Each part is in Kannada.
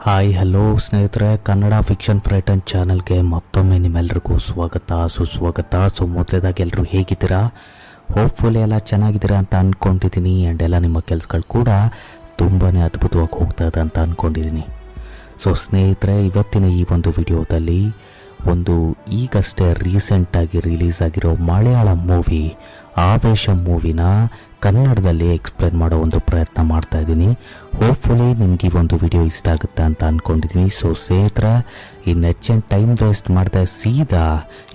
ಹಾಯ್ ಹಲೋ ಸ್ನೇಹಿತರೆ, ಕನ್ನಡ ಫಿಕ್ಷನ್ ಫ್ರೈಟನ್ ಚಾನಲ್ಗೆ ಮತ್ತೊಮ್ಮೆ ನಿಮ್ಮೆಲ್ಲರಿಗೂ ಸುಸ್ವಾಗತ. ಮೊದಲೇದಾಗಿ ಎಲ್ಲರೂ ಹೇಗಿದ್ದೀರಾ? ಹೋಪ್ಫುಲಿ ಎಲ್ಲ ಚೆನ್ನಾಗಿದ್ದೀರಾ ಅಂತ ಅಂದ್ಕೊಂಡಿದ್ದೀನಿ. ಆ್ಯಂಡ್ ಎಲ್ಲ ನಿಮ್ಮ ಕೆಲಸಗಳು ಕೂಡ ತುಂಬಾ ಅದ್ಭುತವಾಗಿ ಹೋಗ್ತಾ ಇದೆ ಅಂತ ಅಂದ್ಕೊಂಡಿದ್ದೀನಿ. ಸ್ನೇಹಿತರೆ, ಇವತ್ತಿನ ಈ ಒಂದು ವಿಡಿಯೋದಲ್ಲಿ ಈಗಷ್ಟೇ ರೀಸೆಂಟಾಗಿ ರಿಲೀಸ್ ಆಗಿರೋ ಮಲಯಾಳಂ ಮೂವಿ ಆವೇಶ ಮೂವಿನ ಕನ್ನಡದಲ್ಲಿ ಎಕ್ಸ್ಪ್ಲೇನ್ ಮಾಡೋ ಒಂದು ಪ್ರಯತ್ನ ಮಾಡ್ತಾ ಇದ್ದೀನಿ. ಹೋಪ್ಫುಲಿ ನಿಮ್ಗೆ ಈ ಒಂದು ವಿಡಿಯೋ ಇಷ್ಟ ಆಗುತ್ತೆ ಅಂತ ಅಂದ್ಕೊಂಡಿದ್ದೀನಿ. ಸ್ನೇಹಿತರೆ, ಈ ನೆಚ್ಚಿನ ಟೈಮ್ ವೇಸ್ಟ್ ಮಾಡದೆ ಸೀದಾ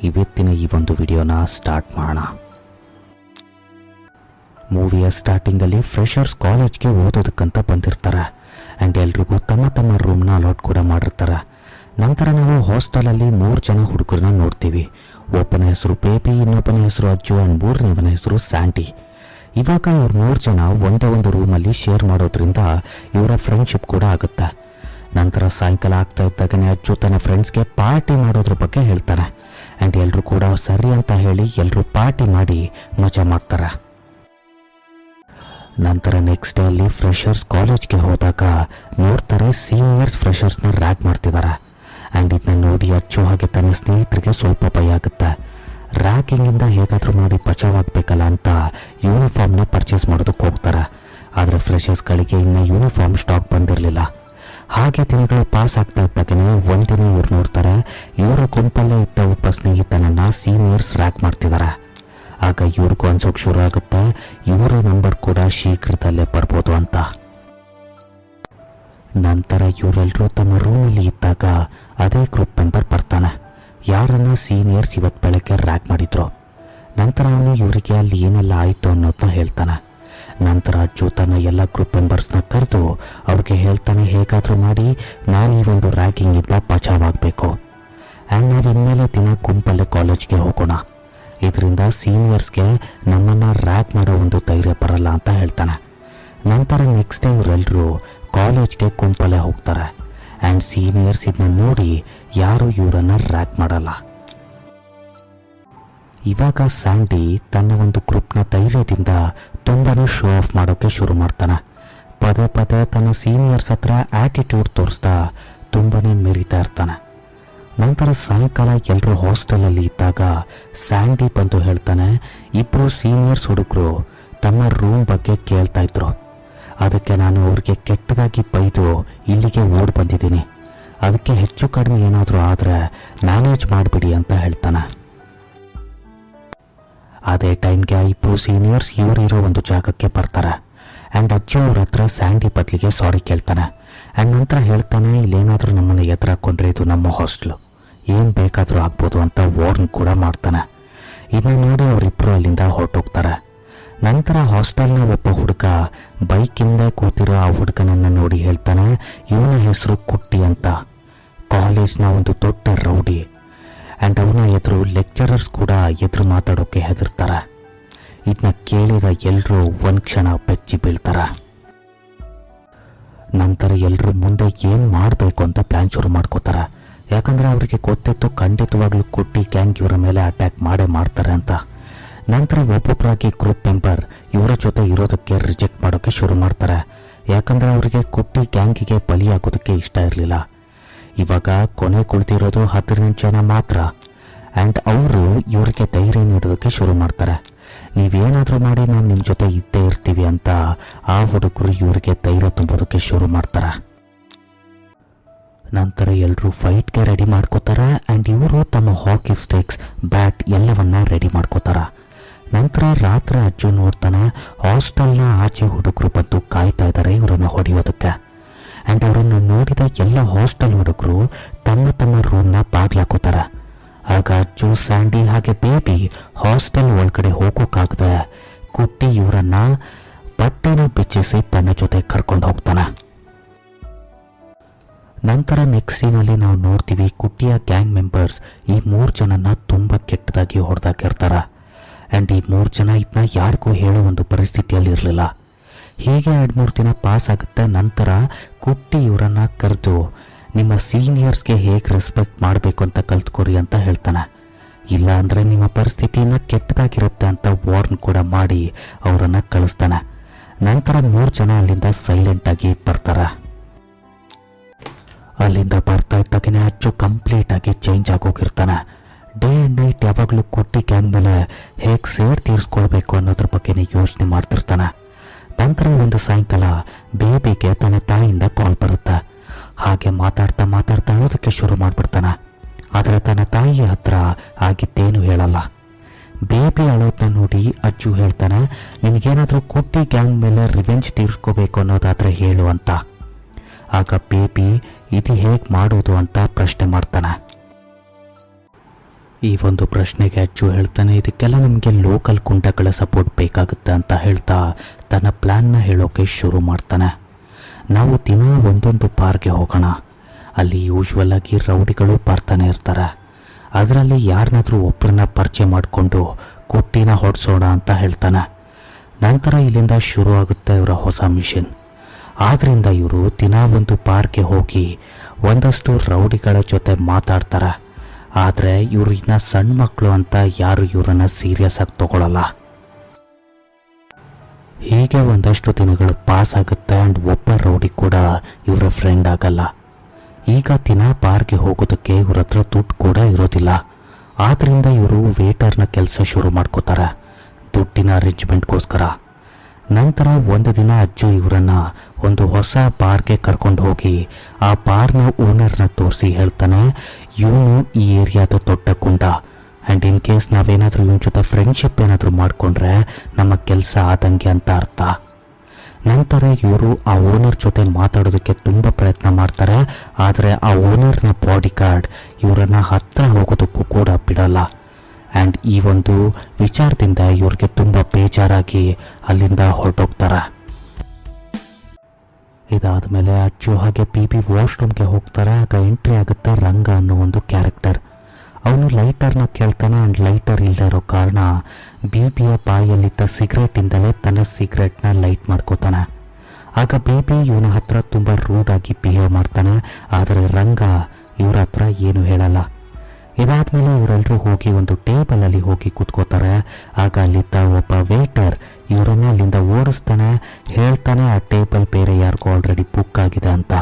ಇವತ್ತಿನ ಈ ಒಂದು ವಿಡಿಯೋನ ಸ್ಟಾರ್ಟ್ ಮಾಡೋಣ. ಮೂವಿಯ ಸ್ಟಾರ್ಟಿಂಗಲ್ಲಿ ಫ್ರೆಷರ್ಸ್ ಕಾಲೇಜ್ಗೆ ಓದೋದಕ್ಕಂತ ಬಂದಿರ್ತಾರೆ. ಆ್ಯಂಡ್ ಎಲ್ರಿಗೂ ತಮ್ಮ ತಮ್ಮ ರೂಮ್ನ ಅಲಾಟ್ ಕೂಡ ಮಾಡಿರ್ತಾರೆ. ನಂತರ ನಾವು ಹಾಸ್ಟೆಲಲ್ಲಿ 3 ಜನ ಹುಡುಗರನ್ನ ನೋಡ್ತೀವಿ. ಒಬ್ಬನ ಹೆಸರು ಬೇಬಿ, ಇನ್ನೊಬ್ಬನ ಹೆಸರು ಅಜ್ಜು ಆ್ಯಂಡ್ ಮೂರನೇವನ ಹೆಸರು ಸ್ಯಾಂಡಿ. ಇವಾಗ ಇವ್ರು 3 ಜನ ಒಂದೇ ಒಂದು ರೂಮಲ್ಲಿ ಶೇರ್ ಮಾಡೋದ್ರಿಂದ ಇವರ ಫ್ರೆಂಡ್ಶಿಪ್ ಕೂಡ ಆಗುತ್ತೆ. ನಂತರ ಸಾಯಂಕಾಲ ಆಗ್ತಾ ಇದ್ದಾಗನೇ ಅಜ್ಜು ತನ್ನ ಫ್ರೆಂಡ್ಸ್ಗೆ ಪಾರ್ಟಿ ಮಾಡೋದ್ರ ಬಗ್ಗೆ ಹೇಳ್ತಾನೆ. ಆ್ಯಂಡ್ ಎಲ್ಲರೂ ಕೂಡ ಸರಿ ಅಂತ ಹೇಳಿ ಎಲ್ಲರೂ ಪಾರ್ಟಿ ಮಾಡಿ ಮಜಾ ಮಾಡ್ತಾರೆ. ನಂತರ ನೆಕ್ಸ್ಟ್ ಡೇ ಅಲ್ಲಿ ಫ್ರೆಷರ್ಸ್ ಕಾಲೇಜ್ಗೆ ಹೋದಾಗ ನೋಡ್ತಾರೆ ಸೀನಿಯರ್ಸ್ ಫ್ರೆಷರ್ಸ್ನ ರ್ಯಾಗ್ ಮಾಡ್ತಿದ್ದಾರೆ. ಆ್ಯಂಡ್ ಇದನ್ನ ನೋಡಿ ಅಚ್ಚು ಹಾಗೆ ತನ್ನ ಸ್ನೇಹಿತರಿಗೆ ಸ್ವಲ್ಪ ಭಯ ಆಗುತ್ತೆ. ರ್ಯಾಗಿಂಗಿಂದ ಹೇಗಾದರೂ ಮಾಡಿ ಬಚಾವಾಗಬೇಕಲ್ಲ ಅಂತ ಯೂನಿಫಾರ್ಮ್ನ ಪರ್ಚೇಸ್ ಮಾಡೋದಕ್ಕೆ ಹೋಗ್ತಾರೆ. ಆದರೆ ಫ್ರೆಷರ್ಸ್ಗಳಿಗೆ ಇನ್ನು ಯೂನಿಫಾರ್ಮ್ ಸ್ಟಾಕ್ ಬಂದಿರಲಿಲ್ಲ. ಹಾಗೆ ದಿನಗಳು ಪಾಸ್ ಆಗ್ತಾ ಇದ್ದಾಗನೇ ಒಂದಿನ ಇವ್ರು ನೋಡ್ತಾರೆ ಇವರ ಗುಂಪಲ್ಲೇ ಇದ್ದ ಒಬ್ಬ ಸ್ನೇಹಿತನನ್ನು ಸೀನಿಯರ್ಸ್ ರ್ಯಾಗ್ ಮಾಡ್ತಿದ್ದಾರೆ. ಆಗ ಇವ್ರಿಗೂ ಅನ್ಸೋಕೆ ಶುರು ಆಗುತ್ತೆ ಇವರ ನಂಬರ್ ಕೂಡ ಶೀಘ್ರದಲ್ಲೇ ಬರ್ಬೋದು ಅಂತ. ನಂತರ ಇವರೆಲ್ಲರೂ ತಮ್ಮ ರೂಮಲ್ಲಿ ಇದ್ದಾಗ ಅದೇ ಗ್ರೂಪ್ ಮೆಂಬರ್ ಬರ್ತಾನೆ, ಯಾರನ್ನ ಸೀನಿಯರ್ಸ್ ಇವತ್ತು ಬೆಳಗ್ಗೆ ರ್ಯಾಗ್ ಮಾಡಿದ್ರು. ನಂತರ ಅವನು ಇವರಿಗೆ ಅಲ್ಲಿ ಏನೆಲ್ಲ ಆಯಿತು ಅನ್ನೋದನ್ನ ಹೇಳ್ತಾನೆ. ನಂತರ ಅಜ್ಜು ತನ್ನ ಎಲ್ಲ ಗ್ರೂಪ್ ಮೆಂಬರ್ಸ್ನ ಕರೆದು ಅವ್ರಿಗೆ ಹೇಳ್ತಾನೆ, ಹೇಗಾದರೂ ಮಾಡಿ ನಾನು ಈ ಒಂದು ರ್ಯಾಗಿಂಗಿಂದ ಬಚಾವಾಗಬೇಕು. ಆ್ಯಂಡ್ ನಾವು ಇನ್ಮೇಲೆ ದಿನ ಗುಂಪಲ್ಲೇ ಕಾಲೇಜ್ಗೆ ಹೋಗೋಣ, ಇದರಿಂದ ಸೀನಿಯರ್ಸ್ಗೆ ನಮ್ಮನ್ನು ರ್ಯಾಗ್ ಮಾಡೋ ಒಂದು ಧೈರ್ಯ ಬರಲ್ಲ ಅಂತ ಹೇಳ್ತಾನೆ. ನಂತರ ನೆಕ್ಸ್ಟ್ ಡೇ ಇವರೆಲ್ಲರೂ ಕಾಲೇಜ್ಗೆ ಗುಂಪಲ್ಲೇ ಹೋಗ್ತಾರೆ. ಆ್ಯಂಡ್ ಸೀನಿಯರ್ಸ್ ಇದನ್ನ ನೋಡಿ ಯಾರು ಇವರನ್ನು ರ್ಯಾಗ್ ಮಾಡಲ್ಲ. ಇವಾಗ ಸ್ಯಾಂಡಿ ತನ್ನ ಒಂದು ಗ್ರೂಪ್ನ ಧೈರ್ಯದಿಂದ ತುಂಬಾ ಶೋ ಆಫ್ ಮಾಡೋಕ್ಕೆ ಶುರು ಮಾಡ್ತಾನೆ. ಪದೇ ಪದೇ ತನ್ನ ಸೀನಿಯರ್ಸ್ ಹತ್ರ ಆ್ಯಟಿಟ್ಯೂಡ್ ತೋರಿಸ್ತಾ ತುಂಬಾ ಮೆರಿತಾ ಇರ್ತಾನೆ. ನಂತರ ಸಾಯಂಕಾಲ ಎಲ್ಲರೂ ಹಾಸ್ಟೆಲಲ್ಲಿ ಇದ್ದಾಗ ಸ್ಯಾಂಡಿ ಬಂದು ಹೇಳ್ತಾನೆ, ಇಬ್ಬರು ಸೀನಿಯರ್ಸ್ ಹುಡುಗರು ತಮ್ಮ ರೂಮ್ ಬಗ್ಗೆ ಕೇಳ್ತಾ ಇದ್ರು. ಅದಕ್ಕೆ ನಾನು ಅವ್ರಿಗೆ ಕೆಟ್ಟದಾಗಿ ಬೈದು ಇಲ್ಲಿಗೆ ಓಡಿ ಬಂದಿದ್ದೀನಿ. ಅದಕ್ಕೆ ಹೆಚ್ಚು ಕಡಿಮೆ ಏನಾದರೂ ಆದರೆ ಮ್ಯಾನೇಜ್ ಮಾಡಿಬಿಡಿ ಅಂತ ಹೇಳ್ತಾನೆ. ಅದೇ ಟೈಮ್ಗೆ ಇಬ್ಬರು ಸೀನಿಯರ್ಸ್ ಇವರಿರೋ ಒಂದು ಜಾಗಕ್ಕೆ ಬರ್ತಾರೆ. ಆ್ಯಂಡ್ ಅಜ್ಜಿ ಅವ್ರ ಹತ್ರ ಸ್ಯಾಂಡಿ ಬದಲಿಗೆ ಸಾರಿ ಕೇಳ್ತಾನೆ. ಆ್ಯಂಡ್ ನಂತರ ಹೇಳ್ತಾನೆ, ಇಲ್ಲೇನಾದರೂ ನಮ್ಮನ್ನು ಎದುರಾಕೊಂಡ್ರೆ ಇದು ನಮ್ಮ ಹಾಸ್ಟೆಲು, ಏನು ಬೇಕಾದರೂ ಆಗ್ಬೋದು ಅಂತ ವಾರ್ನ್ ಕೂಡ ಮಾಡ್ತಾನೆ. ಇದನ್ನ ನೋಡಿ ಅವರಿಬ್ಬರು ಅಲ್ಲಿಂದ ಹೊರಟೋಗ್ತಾರೆ. ನಂತರ ಹಾಸ್ಟೆಲ್ನ ಒಬ್ಬ ಹುಡುಗ ಬೈಕಿಂದ ಕೂತಿರೋ ಆ ಹುಡುಗನನ್ನು ನೋಡಿ ಹೇಳ್ತಾನೆ, ಇವನ ಹೆಸರು ಕುಟ್ಟಿ ಅಂತ, ಕಾಲೇಜ್ನ ಒಂದು ದೊಡ್ಡ ರೌಡಿ. ಆ್ಯಂಡ್ ಅವನ ಎದುರು ಲೆಕ್ಚರರ್ಸ್ ಕೂಡ ಎದುರು ಮಾತಾಡೋಕ್ಕೆ ಹೆದರ್ತಾರೆ. ಇದನ್ನ ಕೇಳಿದ ಎಲ್ಲರೂ ಒಂದು ಕ್ಷಣ ಬೆಚ್ಚಿ ಬೀಳ್ತಾರೆ. ನಂತರ ಎಲ್ಲರೂ ಮುಂದೆ ಏನು ಮಾಡಬೇಕು ಅಂತ ಪ್ಲ್ಯಾನ್ ಶುರು ಮಾಡ್ಕೋತಾರೆ. ಯಾಕಂದರೆ ಅವರಿಗೆ ಗೊತ್ತಿತ್ತು ಖಂಡಿತವಾಗ್ಲೂ ಕುಟ್ಟಿ ಗ್ಯಾಂಗ್ ಇವರ ಮೇಲೆ ಅಟ್ಯಾಕ್ ಮಾಡ್ತಾರೆ ಅಂತ. ನಂತರ ಒಬ್ಬೊಬ್ಬರಾಗಿ ಗ್ರೂಪ್ ಮೆಂಬರ್ ಇವರ ಜೊತೆ ಇರೋದಕ್ಕೆ ರಿಜೆಕ್ಟ್ ಮಾಡೋಕ್ಕೆ ಶುರು ಮಾಡ್ತಾರೆ. ಯಾಕಂದರೆ ಅವರಿಗೆ ಕುಟ್ಟಿ ಗ್ಯಾಂಗಿಗೆ ಬಲಿಯಾಗೋದಕ್ಕೆ ಇಷ್ಟ ಇರಲಿಲ್ಲ. ಇವಾಗ ಕೊನೆ ಕುಳಿತಿರೋದು 18 ಜನ ಮಾತ್ರ. ಆ್ಯಂಡ್ ಅವರು ಇವರಿಗೆ ಧೈರ್ಯ ನೀಡೋದಕ್ಕೆ ಶುರು ಮಾಡ್ತಾರೆ. ನೀವೇನಾದರೂ ಮಾಡಿ ನಾವು ನಿಮ್ಮ ಜೊತೆ ಇದ್ದೇ ಇರ್ತೀವಿ ಅಂತ ಆ ಹುಡುಗರು ಇವರಿಗೆ ಧೈರ್ಯ ತುಂಬೋದಕ್ಕೆ ಶುರು ಮಾಡ್ತಾರೆ. ನಂತರ ಎಲ್ಲರೂ ಫೈಟ್ಗೆ ರೆಡಿ ಮಾಡ್ಕೋತಾರೆ. ಆ್ಯಂಡ್ ಇವರು ತಮ್ಮ ಹಾಕಿ ಸ್ಟಿಕ್ಸ್, ಬ್ಯಾಟ್ ಎಲ್ಲವನ್ನ ರೆಡಿ ಮಾಡ್ಕೋತಾರೆ. ನಂತರ ರಾತ್ರಿ ಅಜ್ಜು ನೋಡ್ತಾನೆ ಹಾಸ್ಟೆಲ್ನ ಆಚೆ ಹುಡುಗರು ಬಂದು ಕಾಯ್ತಾ ಇದ್ದಾರೆ ಇವರನ್ನು ಹೊಡೆಯೋದಕ್ಕೆ. ಆ್ಯಂಡ್ ಅವರನ್ನು ನೋಡಿದ ಎಲ್ಲ ಹಾಸ್ಟೆಲ್ ಹುಡುಗರು ತಮ್ಮ ತಮ್ಮ ರೂಮ್ನ ಬಾಗ್ಲಾಕೋತಾರೆ. ಆಗ ಅಜ್ಜು, ಸ್ಯಾಂಡಿ ಹಾಗೆ ಬೇಬಿ ಹಾಸ್ಟೆಲ್ ಒಳಗಡೆ ಹೋಗೋಕ್ಕಾಗದೆ ಕುಟ್ಟಿ ಇವರನ್ನ ಬಟ್ಟೆನ ಬಿಚ್ಚಿಸಿ ತನ್ನ ಜೊತೆ ಕರ್ಕೊಂಡು ಹೋಗ್ತಾನೆ. ನಂತರ ನೆಕ್ಸ್ಟ್ ಸೀನಲ್ಲಿ ನಾವು ನೋಡ್ತೀವಿ ಕುಟ್ಟಿಯ ಗ್ಯಾಂಗ್ ಮೆಂಬರ್ಸ್ ಈ 3 ಜನನ್ನ ತುಂಬ ಕೆಟ್ಟದಾಗಿ ಹೊಡೆದಾಕಿರ್ತಾರೆ. ಆ್ಯಂಡ್ ಈ 3 ಜನ ಇದನ್ನ ಯಾರಿಗೂ ಹೇಳೋ ಒಂದು ಪರಿಸ್ಥಿತಿಯಲ್ಲಿ ಇರಲಿಲ್ಲ. ಹೀಗೆ 2-3 ದಿನ ಪಾಸ್ ಆಗುತ್ತೆ. ನಂತರ ಕುಟ್ಟಿ ಇವರನ್ನ ಕರೆದು ನಿಮ್ಮ ಸೀನಿಯರ್ಸ್ಗೆ ಹೇಗೆ ರೆಸ್ಪೆಕ್ಟ್ ಮಾಡಬೇಕು ಅಂತ ಕಲ್ತ್ಕೊರಿ ಅಂತ ಹೇಳ್ತಾನೆ. ಇಲ್ಲ ಅಂದರೆ ನಿಮ್ಮ ಪರಿಸ್ಥಿತಿನ ಕೆಟ್ಟದಾಗಿರುತ್ತೆ ಅಂತ ವಾರ್ನ್ ಕೂಡ ಮಾಡಿ ಅವರನ್ನು ಕಳಿಸ್ತಾನೆ. ನಂತರ 3 ಜನ ಅಲ್ಲಿಂದ ಸೈಲೆಂಟಾಗಿ ಬರ್ತಾರೆ. ಅಲ್ಲಿಂದ ಬರ್ತಾ ಇದ್ದಾಗನೇ ಅಚ್ಚು ಕಂಪ್ಲೀಟಾಗಿ ಚೇಂಜ್ ಆಗೋಗಿರ್ತಾನೆ. ಡೇ ಆ್ಯಂಡ್ ನೈಟ್ ಯಾವಾಗಲೂ ಕುಟ್ಟಿ ಗ್ಯಾಂಗ್ ಮೇಲೆ ಹೇಗೆ ಸೇರ್ ತೀರಿಸ್ಕೊಳ್ಬೇಕು ಅನ್ನೋದ್ರ ಬಗ್ಗೆನೇ ಯೋಚನೆ ಮಾಡ್ತಿರ್ತಾನೆ. ನಂತರ ಒಂದು ಸಾಯಂಕಾಲ ಬೇಬಿಗೆ ತನ್ನ ತಾಯಿಯಿಂದ ಕಾಲ್ ಬರುತ್ತೆ. ಹಾಗೆ ಮಾತಾಡ್ತಾ ಮಾತಾಡ್ತಾ ಅಳೋದಕ್ಕೆ ಶುರು ಮಾಡಿಬಿಡ್ತಾನೆ. ಆದರೆ ತನ್ನ ತಾಯಿಯ ಹತ್ರ ಆಗಿದ್ದೇನು ಹೇಳಲ್ಲ. ಬೇಬಿ ಅಳೋದನ್ನ ನೋಡಿ ಅಜ್ಜು ಹೇಳ್ತಾನೆ, ನಿನಗೇನಾದರೂ ಕುಟ್ಟಿ ಗ್ಯಾಂಗ್ ಮೇಲೆ ರಿವೆಂಜ್ ತೀರಿಸ್ಕೋಬೇಕು ಅನ್ನೋದಾದರೆ ಹೇಳು ಅಂತ. ಆಗ ಬೇಬಿ ಇದು ಹೇಗೆ ಮಾಡೋದು ಅಂತ ಪ್ರಶ್ನೆ ಮಾಡ್ತಾನೆ. ಈ ಒಂದು ಪ್ರಶ್ನೆಗೆ ಅಜ್ಜು ಹೇಳ್ತಾನೆ, ಇದಕ್ಕೆಲ್ಲ ನಮಗೆ ಲೋಕಲ್ ಕುಂಟಗಳ ಸಪೋರ್ಟ್ ಬೇಕಾಗುತ್ತೆ ಅಂತ ಹೇಳ್ತಾ ತನ್ನ ಪ್ಲ್ಯಾನ್ನ ಹೇಳೋಕೆ ಶುರು ಮಾಡ್ತಾನೆ. ನಾವು ದಿನ ಒಂದೊಂದು ಬಾರ್ಗೆ ಹೋಗೋಣ, ಅಲ್ಲಿ ಯೂಶ್ವಲ್ ಆಗಿ ರೌಡಿಗಳು ಬರ್ತಾನೆ ಇರ್ತಾರೆ. ಅದರಲ್ಲಿ ಯಾರನ್ನಾದ್ರೂ ಒಬ್ಬರನ್ನ ಪರಿಚಯ ಮಾಡಿಕೊಂಡು ಕುಟ್ಟಿನ ಹೊಡ್ಸೋಣ ಅಂತ ಹೇಳ್ತಾನೆ. ನಂತರ ಇಲ್ಲಿಂದ ಶುರು ಆಗುತ್ತೆ ಇವರ ಹೊಸ ಮಿಷನ್. ಆದ್ದರಿಂದ ಇವರು ದಿನ ಒಂದು ಬಾರ್ಗೆ ಹೋಗಿ ಒಂದಷ್ಟು ರೌಡಿಗಳ ಜೊತೆ ಮಾತಾಡ್ತಾರೆ. ಆದರೆ ಇವರು ಇನ್ನು ಸಣ್ಣ ಮಕ್ಕಳು ಅಂತ ಯಾರು ಇವರನ್ನು ಸೀರಿಯಸ್ ಆಗಿ ತಗೊಳ್ಳಲ್ಲ. ಹೀಗೆ ಒಂದಷ್ಟು ದಿನಗಳು ಪಾಸ್ ಆಗುತ್ತೆ ಆ್ಯಂಡ್ ಒಬ್ಬ ರೌಡಿ ಕೂಡ ಇವರ ಫ್ರೆಂಡ್ ಆಗಲ್ಲ. ಈಗ ದಿನ ಬಾರ್ಗೆ ಹೋಗೋದಕ್ಕೆ ಇವ್ರ ಹತ್ರ ದುಡ್ಡು ಕೂಡ ಇರೋದಿಲ್ಲ. ಆದ್ದರಿಂದ ಇವರು ವೇಟರ್ನ ಕೆಲಸ ಶುರು ಮಾಡ್ಕೋತಾರೆ ದುಡ್ಡಿನ ಅರೇಂಜ್ಮೆಂಟ್ಗೋಸ್ಕರ. ನಂತರ ಒಂದು ದಿನ ಅಜ್ಜು ಇವರನ್ನು ಒಂದು ಹೊಸ ಬಾರ್ಗೆ ಕರ್ಕೊಂಡು ಹೋಗಿ ಆ ಬಾರ್ನ ಓನರ್ನ ತೋರಿಸಿ ಹೇಳ್ತಾನೆ, ಇವನು ಈ ಏರಿಯಾದ ದೊಡ್ಡ ಗುಂಡ ಆ್ಯಂಡ್ ಇನ್ ಕೇಸ್ ನಾವೇನಾದರೂ ಇವನ ಜೊತೆ ಫ್ರೆಂಡ್ಶಿಪ್ ಏನಾದರೂ ಮಾಡಿಕೊಂಡ್ರೆ ನಮ್ಮ ಕೆಲಸ ಆದಂಗೆ ಅಂತ ಅರ್ಥ. ನಂತರ ಇವರು ಆ ಓನರ್ ಜೊತೆ ಮಾತಾಡೋದಕ್ಕೆ ತುಂಬ ಪ್ರಯತ್ನ ಮಾಡ್ತಾರೆ. ಆದರೆ ಆ ಓನರ್ನ ಬಾಡಿ ಗಾರ್ಡ್ ಇವರನ್ನು ಹತ್ತಿರ ಹೋಗೋದಕ್ಕೂ ಕೂಡ ಬಿಡಲ್ಲ. ಆ್ಯಂಡ್ ಈ ಒಂದು ವಿಚಾರದಿಂದ ಇವ್ರಿಗೆ ತುಂಬ ಬೇಜಾರಾಗಿ ಅಲ್ಲಿಂದ ಹೊರಟೋಗ್ತಾರೆ. ಇದಾದಮೇಲೆ ಅಜ್ಜು ಹಾಗೆ ಬಿ ವಾಶ್ರೂಮ್ಗೆ ಹೋಗ್ತಾರೆ. ಆಗ ಎಂಟ್ರಿ ಆಗುತ್ತೆ ರಂಗ ಅನ್ನೋ ಒಂದು ಕ್ಯಾರೆಕ್ಟರ್. ಅವನು ಲೈಟರ್ನ ಕೇಳ್ತಾನೆ ಆ್ಯಂಡ್ ಲೈಟರ್ ಇಲ್ಲದೆ ಇರೋ ಕಾರಣ ಬಿಯ ಬಾಯಲ್ಲಿದ್ದ ಸಿಗರೇಟಿಂದಲೇ ತನ್ನ ಸಿಗರೇಟ್ನ ಲೈಟ್ ಮಾಡ್ಕೋತಾನೆ. ಆಗ ಬೇಬಿ ಇವನ ಹತ್ರ ತುಂಬ ರೂಡಾಗಿ ಬಿಹೇವ್ ಮಾಡ್ತಾನೆ. ಆದರೆ ರಂಗ ಇವ್ರ ಹತ್ರ ಏನು ಹೇಳಲ್ಲ. ಇದಾದ್ಮೇಲೆ ಇವರೆಲ್ಲರೂ ಹೋಗಿ ಒಂದು ಟೇಬಲಲ್ಲಿ ಹೋಗಿ ಕೂತ್ಕೋತಾರೆ. ಆಗ ಅಲ್ಲಿದ್ದ ಒಬ್ಬ ವೇಟರ್ ಇವರನ್ನ ಅಲ್ಲಿಂದ ಓಡಿಸ್ತಾನೆ. ಹೇಳ್ತಾನೆ ಆ ಟೇಬಲ್ ಬೇರೆ ಯಾರಿಗೂ ಆಲ್ರೆಡಿ ಬುಕ್ ಆಗಿದೆ ಅಂತ.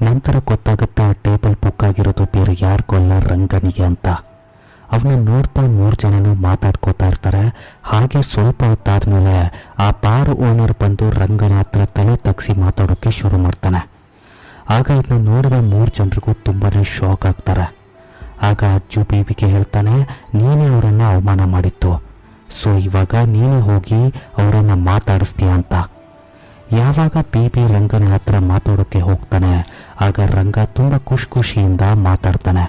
ನಂತರ ಗೊತ್ತಾಗುತ್ತೆ ಆ ಟೇಬಲ್ ಬುಕ್ ಆಗಿರೋದು ಬೇರೆ ಯಾರಿಗೂ ಅಲ್ಲ, ರಂಗನಿಗೆ ಅಂತ. ಅವನ್ನ ನೋಡ್ತಾ 3 ಜನನೂ ಮಾತಾಡ್ಕೋತಾ ಇರ್ತಾರೆ. ಹಾಗೆ ಸ್ವಲ್ಪ ಹೊತ್ತಾದ್ಮೇಲೆ ಆ ಬಾರ್ ಓನರ್ ಬಂದು ರಂಗನ ಹತ್ರ ತಲೆ ತಗ್ಸಿ ಮಾತಾಡೋಕ್ಕೆ ಶುರು ಮಾಡ್ತಾನೆ. ಆಗ ಇದನ್ನ ನೋಡಿದ 3 ಜನರಿಗೂ ತುಂಬಾ ಶಾಕ್ ಆಗ್ತಾರೆ. ಆಗ ಅಜ್ಜು ಬೇಬಿಗೆ ಹೇಳ್ತಾನೆ, ನೀನೇ ಅವರನ್ನು ಅವಮಾನ ಮಾಡಿತ್ತು, ಸೊ ಇವಾಗ ನೀನೇ ಹೋಗಿ ಅವರನ್ನು ಮಾತಾಡಿಸ್ತೀಯ ಅಂತ. ಯಾವಾಗ ಬೇಬಿ ರಂಗನ ಹತ್ರ ಮಾತಾಡೋಕ್ಕೆ ಹೋಗ್ತಾನೆ ಆಗ ರಂಗ ತುಂಬ ಖುಷಿಯಿಂದ ಮಾತಾಡ್ತಾನೆ.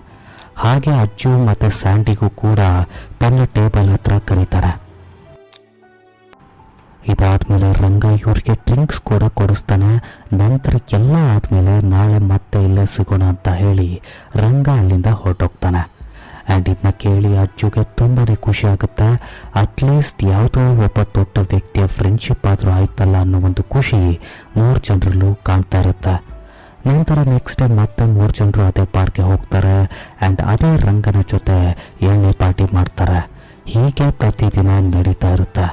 ಹಾಗೆ ಅಜ್ಜು ಮತ್ತು ಸ್ಯಾಂಡಿಗೂ ಕೂಡ ತನ್ನ ಟೇಬಲ್ ಹತ್ರ ಕರೀತಾರೆ. ಇದಾದ್ಮೇಲೆ ರಂಗ ಇವ್ರಿಗೆ ಡ್ರಿಂಕ್ಸ್ ಕೂಡ ಕೊಡಿಸ್ತಾನೆ. ನಂತರ ಎಲ್ಲ ಆದಮೇಲೆ ನಾಳೆ ಮತ್ತೆ ಇಲ್ಲೇ ಸಿಗೋಣ ಅಂತ ಹೇಳಿ ರಂಗ ಅಲ್ಲಿಂದ ಹೊರಟೋಗ್ತಾನೆ. ಆ್ಯಂಡ್ ಇದನ್ನ ಕೇಳಿ ಅಜ್ಜುಗೆ ತುಂಬಾ ಖುಷಿ ಆಗುತ್ತೆ. ಅಟ್ಲೀಸ್ಟ್ ಯಾವುದೋ ಒಬ್ಬ ದೊಡ್ಡ ವ್ಯಕ್ತಿಯ ಫ್ರೆಂಡ್ಶಿಪ್ ಆದರೂ ಆಯ್ತಲ್ಲ ಅನ್ನೋ ಒಂದು ಖುಷಿ 3 ಜನರಲ್ಲೂ ಕಾಣ್ತಾ ಇರುತ್ತೆ. ನಂತರ ನೆಕ್ಸ್ಟ್ ಡೇ ಮತ್ತೆ 3 ಜನರು ಅದೇ ಪಾರ್ಕ್ಗೆ ಹೋಗ್ತಾರೆ ಆ್ಯಂಡ್ ಅದೇ ರಂಗನ ಜೊತೆ 7ನೇ ಪಾರ್ಟಿ ಮಾಡ್ತಾರೆ. ಹೀಗೆ ಪ್ರತಿದಿನ ನಡೀತಾ ಇರುತ್ತೆ.